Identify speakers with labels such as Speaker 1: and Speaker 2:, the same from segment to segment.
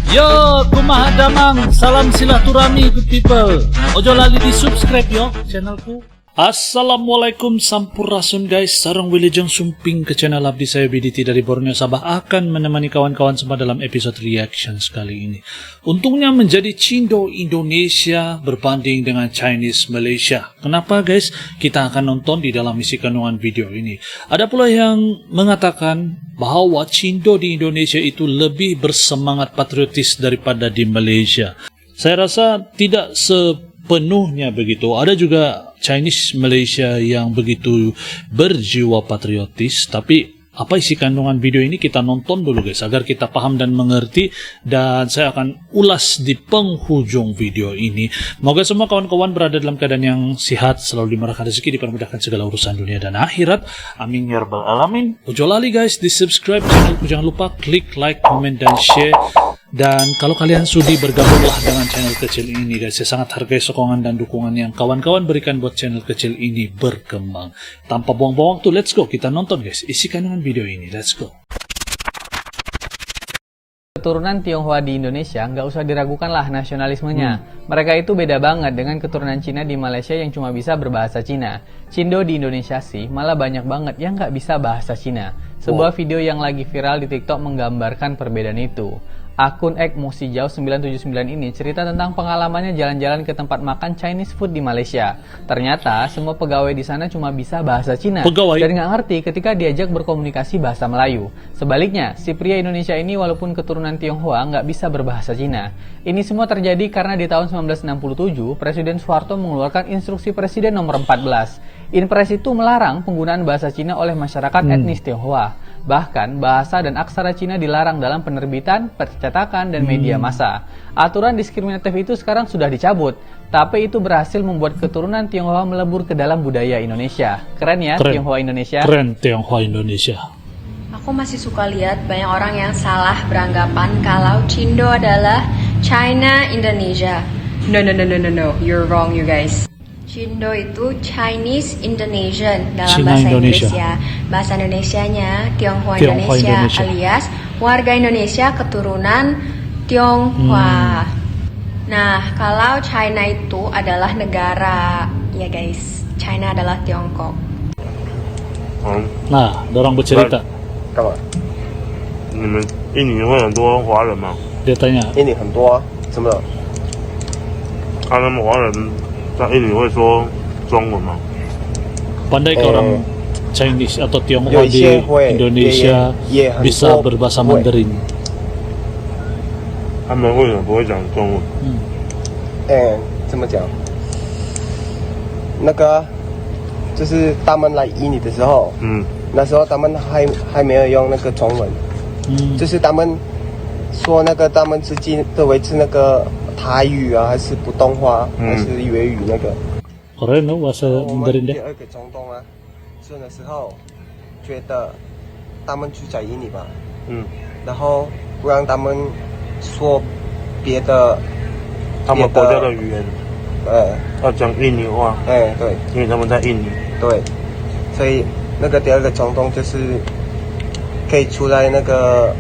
Speaker 1: Yo, kumaha damang, salam silaturahmi good people. Ojo lali di subscribe yo channelku. Assalamualaikum sampurasun guys, sarang wilujeng sumping ke channel abdi saya BDT dari Borneo Sabah akan menemani kawan-kawan semua dalam episode reactions kali ini. Untungnya menjadi Cindo Indonesia berbanding dengan Chinese Malaysia. Kenapa guys? Kita akan nonton di dalam isi kandungan video ini. Ada pula yang mengatakan bahwa Cindo di Indonesia itu lebih bersemangat patriotis daripada di Malaysia. Saya rasa tidak sepenuhnya begitu. Ada juga Chinese Malaysia yang begitu berjiwa patriotis. Tapi apa isi kandungan video ini kita nonton dulu guys, agar kita paham dan mengerti. Dan saya akan ulas di penghujung video ini. Moga semua kawan-kawan berada dalam keadaan yang sehat, selalu dimurahkan rezeki, dipermudahkan segala urusan dunia dan akhirat. Amin ya rabbal alamin. Ojo lali guys di subscribe channelku, jangan lupa klik like, comment dan share. Dan kalau kalian sudi bergabunglah dengan channel kecil ini guys, saya sangat hargai sokongan dan dukungan yang kawan-kawan berikan buat channel kecil ini berkembang. Tanpa buang-buang waktu, let's go, kita nonton guys isi kandungan video ini, let's go.
Speaker 2: Keturunan Tionghoa di Indonesia nggak usah diragukan lah nasionalismenya. Mereka itu beda banget dengan keturunan Cina di Malaysia yang cuma bisa berbahasa Cina. Cindo di Indonesia sih malah banyak banget yang nggak bisa bahasa Cina. Sebuah video yang lagi viral di TikTok menggambarkan perbedaan itu. Akun @mosijau979 ini cerita tentang pengalamannya jalan-jalan ke tempat makan Chinese food di Malaysia. Ternyata semua pegawai di sana cuma bisa bahasa Cina dan nggak ngerti ketika diajak berkomunikasi bahasa Melayu. Sebaliknya, si pria Indonesia ini walaupun keturunan Tionghoa nggak bisa berbahasa Cina. Ini semua terjadi karena di tahun 1967 Presiden Soeharto mengeluarkan Instruksi Presiden nomor 14. Impres itu melarang penggunaan bahasa Cina oleh masyarakat etnis Tionghoa. Bahkan, bahasa dan aksara Cina dilarang dalam penerbitan, percetakan, dan media massa. Aturan diskriminatif itu sekarang sudah dicabut, tapi itu berhasil membuat keturunan Tionghoa melebur ke dalam budaya Indonesia. Keren ya, keren. Tionghoa Indonesia.
Speaker 1: Keren Tionghoa Indonesia.
Speaker 3: Aku masih suka lihat banyak orang yang salah beranggapan kalau Cindo adalah China Indonesia. No, you're wrong you guys. Cindo itu Chinese Indonesian dalam
Speaker 1: Cina
Speaker 3: bahasa
Speaker 1: Indonesia.
Speaker 3: Inggris ya. Bahasa Indonesianya Tionghoa Indonesia alias warga Indonesia keturunan Tionghoa. Nah, kalau China itu adalah negara ya guys. China adalah Tiongkok.
Speaker 1: Nah, dorang bercerita.
Speaker 4: 干嘛？你们印尼会很多华人吗？
Speaker 1: Dia tanya.
Speaker 4: 印尼很多啊，怎么了？他们华人在印尼会说中文吗？
Speaker 1: Pandai ke orang Chinese atau Tionghoa di Indonesia bisa berbahasa Mandarin?
Speaker 4: 他们为什么不会讲中文？
Speaker 5: 怎么讲？那个就是他们来印尼的时候，那时候他们还没有用那个中文，就是他们说那个他们自己都维持那个台语啊，还是普通话，还是粤语那个。
Speaker 1: Keren loh bahasa
Speaker 5: 我们
Speaker 1: Mandarin
Speaker 5: 第
Speaker 1: deh.
Speaker 5: 二个中东啊，是那时候觉得他们住在印尼吧，然后不让他们说别的，
Speaker 4: 他们国家的语言，要讲印尼话，
Speaker 5: 对，
Speaker 4: 因为他们在印尼，
Speaker 5: 对，所以那个第二个中东就是可以出来那个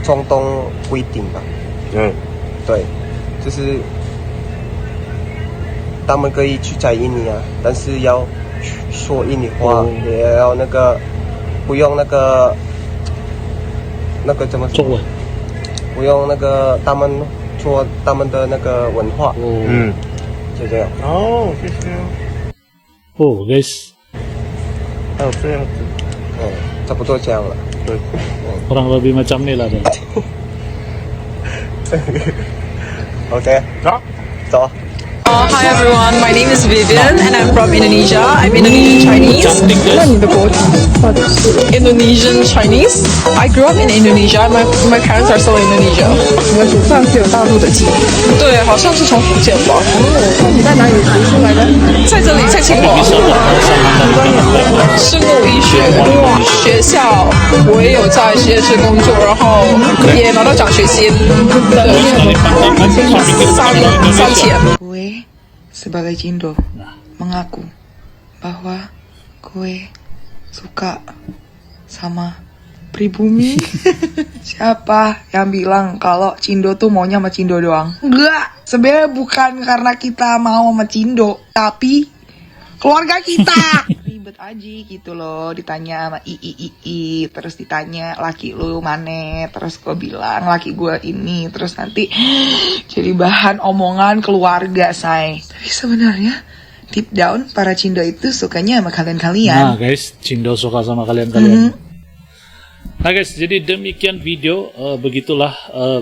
Speaker 5: 中东规定吧，对，就是他们可以去在印尼啊，但是要说印尼话，也要那个不用那个怎么说？不用那个他们说他们的那个文化，就这样。
Speaker 4: 哦，谢谢。
Speaker 1: Oh guys,
Speaker 4: 还有这样子，
Speaker 5: 差不多这样了。
Speaker 4: 对，
Speaker 1: kurang lebih macam ni lah deh.
Speaker 5: OK， 走。
Speaker 6: Hi everyone, my name is Vivian and I'm from Indonesia. I'm Indonesian Chinese. Indonesian Chinese. I grew up in Indonesia. My parents are still in Indonesia.
Speaker 7: 你的祖上是有大陆的基因。
Speaker 6: 对，好像是从福建吧。
Speaker 7: 那你在哪里读书来的？
Speaker 6: 在这里，在清华。生物医学学校，我也有在实验室工作，然后也拿到奖学金的3千。
Speaker 7: Kue sebagai Cindo mengaku bahwa kue
Speaker 8: suka sama pribumi. Siapa yang bilang kalau Cindo tuh maunya sama Cindo doang? Enggak, sebenarnya bukan karena kita mau sama Cindo, tapi keluarga kita. Ribet aja gitu loh, ditanya sama ii, terus ditanya laki lu mana, terus gue bilang laki gue ini, terus nanti jadi bahan omongan keluarga, say. Tapi sebenarnya deep down para Cindo itu sukanya sama kalian-kalian.
Speaker 1: Nah guys, Cindo suka sama kalian-kalian. Nah guys, jadi demikian video, begitulah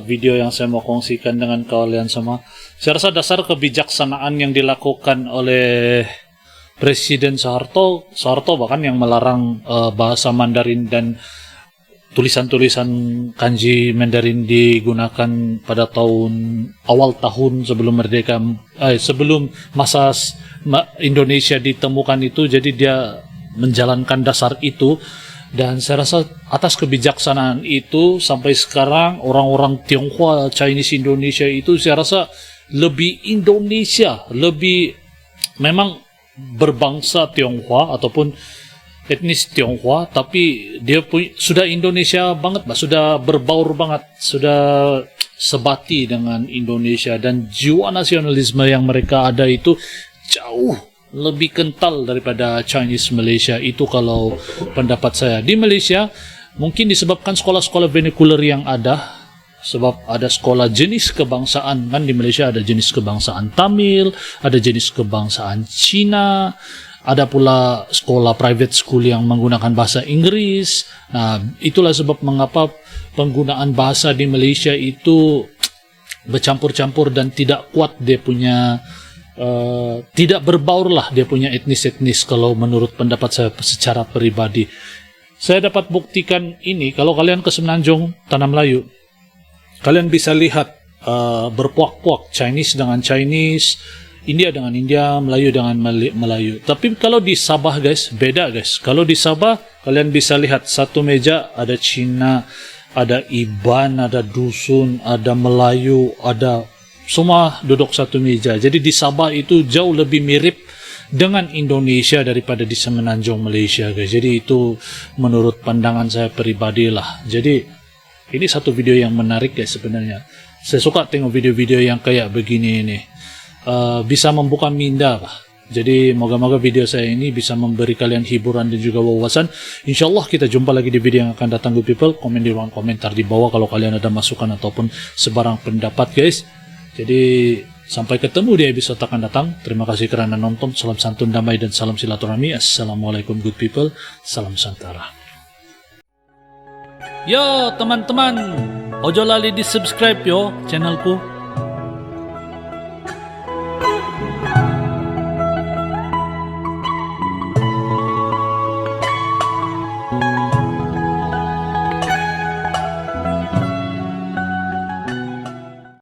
Speaker 1: video yang saya mau kongsikan dengan kalian semua. Saya rasa dasar kebijaksanaan yang dilakukan oleh Presiden Soeharto bahkan yang melarang bahasa Mandarin dan tulisan-tulisan kanji Mandarin digunakan pada awal tahun sebelum merdeka, sebelum masa Indonesia ditemukan itu, jadi dia menjalankan dasar itu. Dan saya rasa atas kebijaksanaan itu sampai sekarang orang-orang Tionghoa, Chinese Indonesia itu saya rasa lebih Indonesia, lebih memang berbangsa Tionghoa ataupun etnis Tionghoa, tapi dia sudah Indonesia banget, sudah berbaur banget, sudah sebati dengan Indonesia, dan jiwa nasionalisme yang mereka ada itu jauh lebih kental daripada Chinese Malaysia itu kalau pendapat saya. Di Malaysia mungkin disebabkan sekolah-sekolah vernacular yang ada, sebab ada sekolah jenis kebangsaan, kan di Malaysia ada jenis kebangsaan Tamil, ada jenis kebangsaan Cina, ada pula sekolah private school yang menggunakan bahasa Inggris. Nah, itulah sebab mengapa penggunaan bahasa di Malaysia itu bercampur-campur dan tidak kuat dia punya tidak berbaur lah dia punya etnis-etnis kalau menurut pendapat saya secara pribadi. Saya dapat buktikan ini kalau kalian ke Semenanjung Tanah Melayu, kalian bisa lihat berpuak-puak Chinese dengan Chinese, India dengan India, Melayu dengan Melayu. Tapi kalau di Sabah guys, beda guys. Kalau di Sabah kalian bisa lihat satu meja ada Cina, ada Iban, ada Dusun, ada Melayu, ada semua duduk satu meja. Jadi di Sabah itu jauh lebih mirip dengan Indonesia daripada di Semenanjung Malaysia guys. Jadi itu menurut pandangan saya pribadi lah. Jadi ini satu video yang menarik guys sebenarnya. Saya suka tengok video-video yang kayak begini ini. Bisa membuka minda lah. Jadi moga-moga video saya ini bisa memberi kalian hiburan dan juga wawasan. Insyaallah kita jumpa lagi di video yang akan datang good people. Komen di ruang komentar di bawah kalau kalian ada masukan ataupun sebarang pendapat guys. Jadi sampai ketemu di episode akan datang. Terima kasih kerana nonton. Salam santun, damai dan salam silaturahmi. Assalamualaikum good people. Salam Santara. Yo teman-teman, ojo lali di subscribe yo channelku.